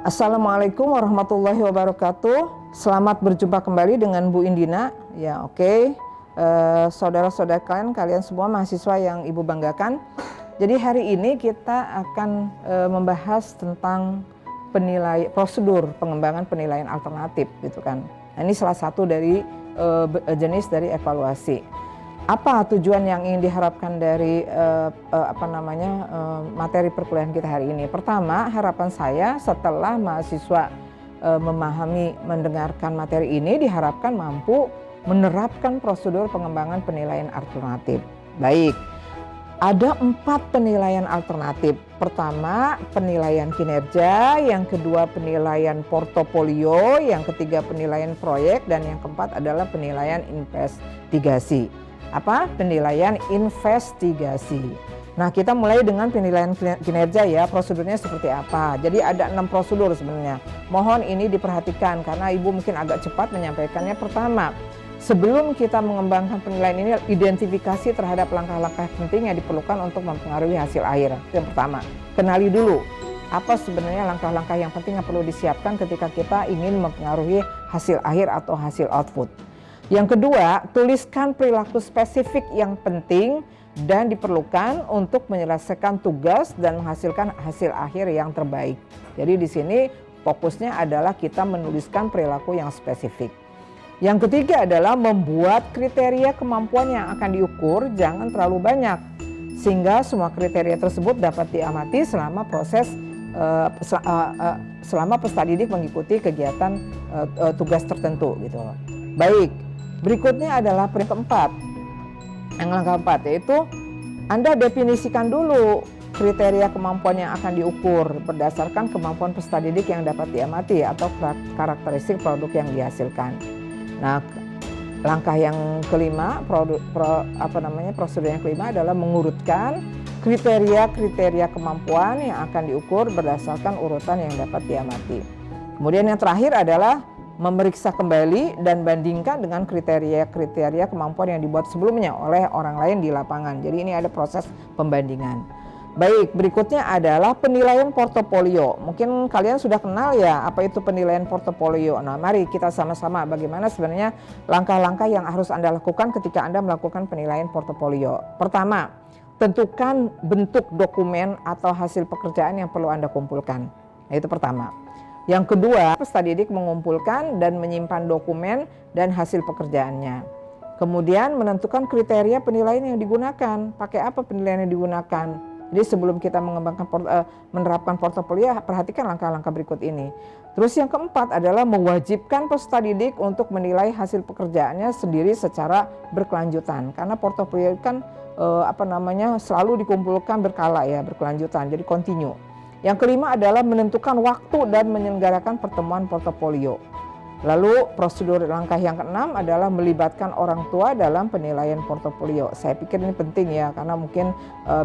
Assalamualaikum warahmatullahi wabarakatuh. Selamat berjumpa kembali dengan Bu Indina. Ya, oke. Saudara-saudara kalian semua mahasiswa yang Ibu banggakan. Jadi hari ini kita akan membahas tentang prosedur pengembangan penilaian alternatif, gitu kan. Nah, ini salah satu dari jenis dari evaluasi. Apa tujuan yang ingin diharapkan dari materi perkuliahan kita hari ini? Pertama, harapan saya setelah mahasiswa memahami, mendengarkan materi ini, diharapkan mampu menerapkan prosedur pengembangan penilaian alternatif. Baik, ada 4 penilaian alternatif. Pertama, penilaian kinerja, yang kedua penilaian portofolio, yang ketiga penilaian proyek, dan yang keempat adalah penilaian investigasi. Penilaian investigasi. Nah, kita mulai dengan penilaian kinerja ya, prosedurnya seperti apa. Jadi ada 6 prosedur sebenarnya. Mohon ini diperhatikan karena Ibu mungkin agak cepat menyampaikannya. Pertama, sebelum kita mengembangkan penilaian ini, identifikasi terhadap langkah-langkah penting yang diperlukan untuk mempengaruhi hasil akhir. Itu yang pertama. Kenali dulu apa sebenarnya langkah-langkah yang penting yang perlu disiapkan ketika kita ingin mempengaruhi hasil akhir atau hasil output. Yang kedua, tuliskan perilaku spesifik yang penting dan diperlukan untuk menyelesaikan tugas dan menghasilkan hasil akhir yang terbaik. Jadi di sini fokusnya adalah kita menuliskan perilaku yang spesifik. Yang ketiga adalah membuat kriteria kemampuan yang akan diukur jangan terlalu banyak, sehingga semua kriteria tersebut dapat diamati selama proses selama peserta didik mengikuti kegiatan tugas tertentu gitu. Baik. Berikutnya adalah keempat. Langkah 4 yaitu Anda definisikan dulu kriteria kemampuan yang akan diukur berdasarkan kemampuan peserta didik yang dapat diamati atau karakteristik produk yang dihasilkan. Nah, langkah yang kelima, prosedur yang kelima adalah mengurutkan kriteria kemampuan yang akan diukur berdasarkan urutan yang dapat diamati. Kemudian yang terakhir adalah memeriksa kembali dan bandingkan dengan kriteria kemampuan yang dibuat sebelumnya oleh orang lain di lapangan. Jadi ini ada proses pembandingan. Baik, berikutnya adalah penilaian portofolio. Mungkin kalian sudah kenal ya apa itu penilaian portofolio. Nah, mari kita sama-sama bagaimana sebenarnya langkah-langkah yang harus Anda lakukan ketika Anda melakukan penilaian portofolio. Pertama, tentukan bentuk dokumen atau hasil pekerjaan yang perlu Anda kumpulkan. Nah, itu pertama. Yang kedua, peserta didik mengumpulkan dan menyimpan dokumen dan hasil pekerjaannya. Kemudian menentukan kriteria penilaian yang digunakan. Pakai apa penilaian yang digunakan? Jadi sebelum kita menerapkan portofolio, perhatikan langkah-langkah berikut ini. Terus yang keempat adalah mewajibkan peserta didik untuk menilai hasil pekerjaannya sendiri secara berkelanjutan. Karena portofolio kan selalu dikumpulkan berkala ya, berkelanjutan. Jadi continue. Yang kelima adalah menentukan waktu dan menyelenggarakan pertemuan portofolio. Lalu prosedur langkah yang keenam adalah melibatkan orang tua dalam penilaian portofolio. Saya pikir ini penting ya, karena mungkin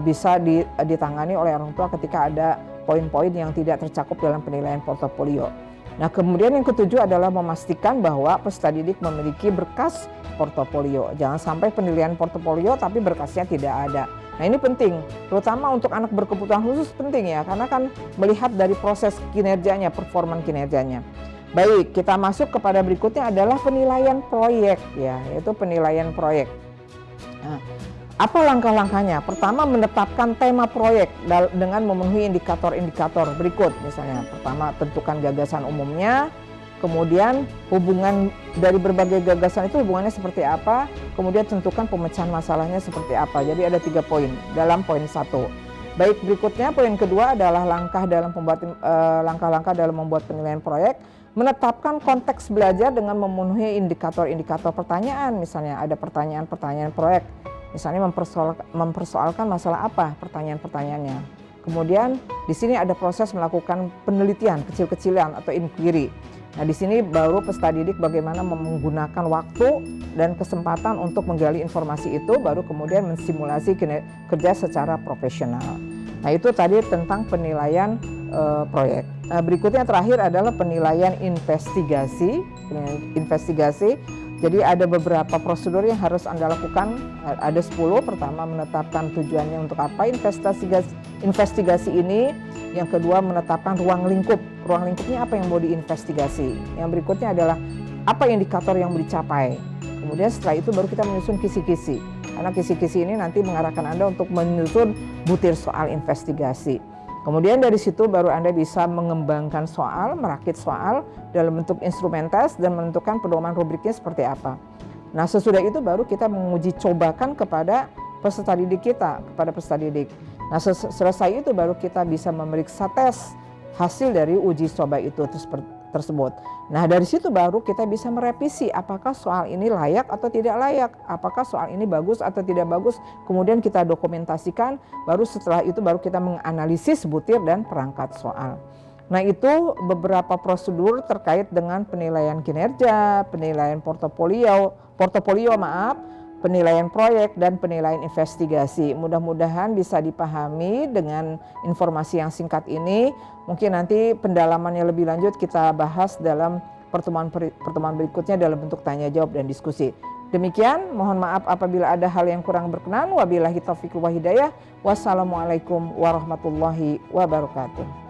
bisa ditangani oleh orang tua ketika ada poin-poin yang tidak tercakup dalam penilaian portofolio. Nah, kemudian yang ketujuh adalah memastikan bahwa peserta didik memiliki berkas portofolio. Jangan sampai penilaian portofolio tapi berkasnya tidak ada. Nah, ini penting, terutama untuk anak berkebutuhan khusus penting ya, karena kan melihat dari proses kinerjanya, performan kinerjanya. Baik, kita masuk kepada berikutnya adalah penilaian proyek ya, yaitu penilaian proyek. Nah, apa langkah-langkahnya? Pertama, menetapkan tema proyek dengan memenuhi indikator-indikator berikut. Misalnya, pertama tentukan gagasan umumnya. Kemudian hubungan dari berbagai gagasan itu hubungannya seperti apa, kemudian tentukan pemecahan masalahnya seperti apa. Jadi ada 3 poin dalam poin 1. Baik, berikutnya poin kedua adalah langkah-langkah dalam membuat penilaian proyek. Menetapkan konteks belajar dengan memenuhi indikator-indikator pertanyaan. Misalnya ada pertanyaan-pertanyaan proyek, misalnya mempersoalkan masalah apa pertanyaan-pertanyaannya. Kemudian di sini ada proses melakukan penelitian kecil-kecilan atau inquiry. Nah, di sini baru peserta didik bagaimana menggunakan waktu dan kesempatan untuk menggali informasi itu, baru kemudian mensimulasi kerja secara profesional. Nah, itu tadi tentang penilaian proyek. Nah, berikutnya terakhir adalah penilaian investigasi. Jadi ada beberapa prosedur yang harus Anda lakukan, ada 10. Pertama, menetapkan tujuannya untuk apa investigasi ini. Yang kedua, menetapkan ruang lingkup. Ruang lingkupnya apa yang mau diinvestigasi. Yang berikutnya adalah apa indikator yang mau dicapai. Kemudian setelah itu baru kita menyusun kisi-kisi. Karena kisi-kisi ini nanti mengarahkan Anda untuk menyusun butir soal investigasi. Kemudian dari situ baru Anda bisa mengembangkan soal, merakit soal dalam bentuk instrumen tes dan menentukan pedoman rubriknya seperti apa. Nah, sesudah itu baru kita menguji cobakan kepada peserta didik kita, kepada peserta didik. Nah, selesai itu baru kita bisa memeriksa tes hasil dari uji coba itu tersebut. Nah, dari situ baru kita bisa merevisi apakah soal ini layak atau tidak layak, apakah soal ini bagus atau tidak bagus, kemudian kita dokumentasikan, baru setelah itu baru kita menganalisis butir dan perangkat soal. Nah, itu beberapa prosedur terkait dengan penilaian kinerja, penilaian portofolio, penilaian proyek, dan penilaian investigasi. Mudah-mudahan bisa dipahami dengan informasi yang singkat ini. Mungkin nanti pendalamannya lebih lanjut kita bahas dalam pertemuan berikutnya dalam bentuk tanya jawab dan diskusi. Demikian, mohon maaf apabila ada hal yang kurang berkenan. Wabillahi taufiq wal hidayah. Wassalamualaikum warahmatullahi wabarakatuh.